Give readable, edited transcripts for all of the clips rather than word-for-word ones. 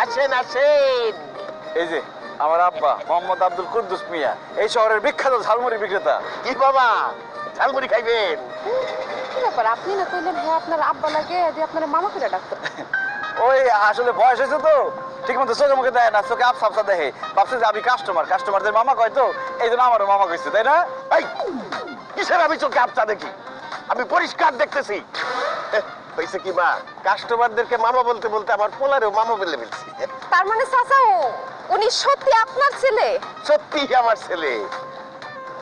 আসেন আসেন। এই যে আমার আব্বা মোহাম্মদ আব্দুল কুদ্দুস মিয়া, এই শহরের বিখ্যাত ঝালমুড়ি বিক্রেতা। কি বাবা, ঝালমুড়ি খাইবেন? কি ব্যাপার, আপনি না কইলেন হ্যাঁ আপনার আব্বা লাগে দিয়ে আপনার মামা করে ডাকতো? ওই আসলে বয়স হয়েছে তো, ঠিক মতো চোখে মুখে দেয় না, চোখে আফসা আফসা দেখে, ভাবছে যে আমি কাস্টমারদের মামা কয় তো, এই জন্য আমারও মামা কইছে, তাই না? এই কিসের আমি চোখে আপচা দেখি? আমি পরিষ্কার দেখতেছি। হয়েছে কি মা, কাস্টমারদেরকে মামা বলতে বলতে আমার পোলারেও মামা বলে ফেলছি। তার মানে চাচা উনি সত্যি আপনার ছেলে? সত্যি আমার ছেলে।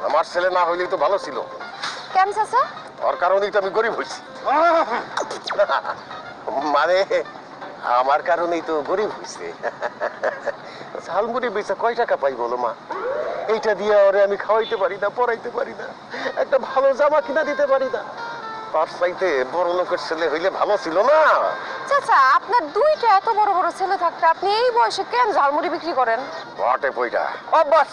আমার ছেলে না হইলেই তো ভালো ছিল। কেন চাচা? ওর কারণেই তো আমি গরিব হয়েছি। মানে আমার কারণেই তো গরিব হয়েছে। ঝালমুড়ি বেচা কয় টাকা পাই বলো মা? এইটা দিয়ে ওরে আমি খাওয়াইতে পারি না, পড়াইতে পারি না, একটা ভালো জামা কিনা দিতে পারি না। তার চাইতে বড় লোকের ছেলে হইলে ভালো ছিল না? চাচা আপনার দুইটা এত বড় বড় ছেলে থাকতে আপনি এই বয়সে কেন ঝালমুড়ি বিক্রি করেন? বটে বইটা। অভ্যাস,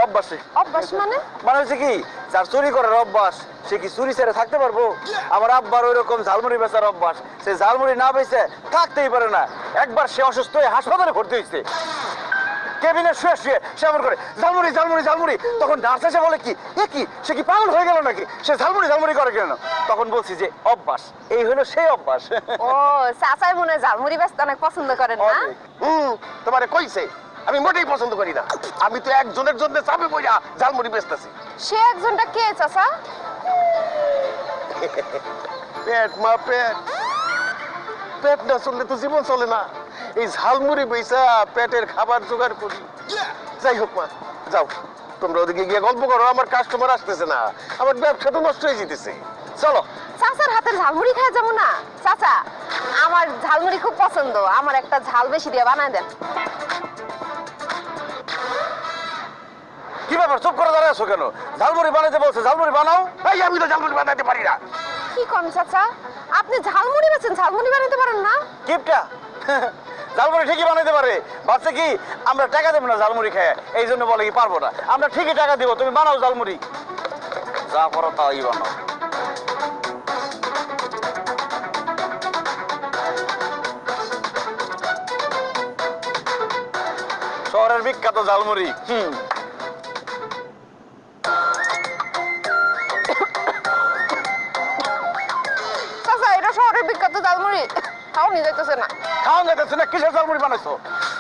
অভ্যাসে। অভ্যাস মানে? মানে হচ্ছে কি, যার চুরি করার অভ্যাস সে কি চুরি ছেড়ে থাকতে পারবো? আমার আব্বার ওই রকম ঝালমুড়ি বেচার অভ্যাস, সে ঝালমুড়ি না বেচে থাকতেই পারে না। একবার সে অসুস্থ হয়ে হাসপাতালে ভর্তি হয়েছে, কেবিনে শুয়ে শুয়ে সে এমন করে ঝালমুড়ি ঝালমুড়ি ঝালমুড়ি। তখন নার্স এসে বলে কি, এ কি, সে কি পাগল হয়ে গেল নাকি, সে ঝালমুড়ি ঝালমুড়ি করে কেন? তখন বলছি যে অভ্যাস, এই হলো সেই অভ্যাস। ও চাচাই মনে হয় ঝালমুড়ি বেচতে অনেক পছন্দ করেন না? তোমারে কইছে আমি মোটেই পছন্দ করি না। আমি তো একজনের জন্য চাপে পড়া ঝালমুড়ি বেচতেছি। সে একজনটা কে চাচা? পেট মা, পেট। পেট না চললে তো জীবন চলে না। এই ঝালমুড়ি বেচা পেটের খাবার জোগাড় করি। যাই হোক মা, যাও তোমরা ওদিকে গিয়ে গল্প করো, আমার কাস্টমার আসতেছে না, আমার ব্যবসা তো নষ্ট হয়ে যেতেছে। চলো। চাচার হাতের ঝালমুড়ি খাওয়া যাবো না? চাচা আমার ঝালমুড়ি খুব পছন্দ, আমার একটা ঝাল বেশি দিয়ে বানায় দেন। কি ব্যাপার, চুপ করে দাঁড়ায় আছো কেন? ঝালমুড়ি বানাইতে বলছে, ঝালমুড়ি বানাও। ভাই আমি তো ঝালমুড়ি বানাতে পারি না। কি কোন চাচা, আপনি ঝালমুড়ি বেচেন, ঝালমুড়ি বানাতে পারেন না? কিপটা ঝালমুড়ি ঠিকই বানাইতে পারে, ভাবছে কি আমরা টাকা দেবো না ঝালমুড়ি খেয়ে, এই জন্য বলে কি পারবো না। আমরা ঠিকই টাকা দিব, তুমি বানাও ঝালমুড়ি, যা করো তাই বানাও। শহরের বিখ্যাত ঝালমুড়ি। চাচা এটা শহরের বিখ্যাত ঝালমুড়ি, খাওয়া নিয়ে যাইতেছে না। খাওয়া যাইতেছে না? কিসের ঝালমুড়ি বানাইছো?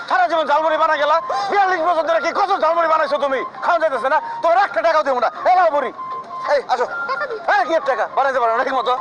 সারা জীবন ঝালমুড়ি বানা গেলা, 42 বছর ধরে কি কত ঝালমুড়ি বানাইছো তুমি? খাওয়া যাইতেছে না? তোমার একটা টাকাও দেবো না। এই বুড়ি, এই আসো। টাকা দিই। হ্যাঁ কি টাকা বানাইতে পারো না ঠিক মতো?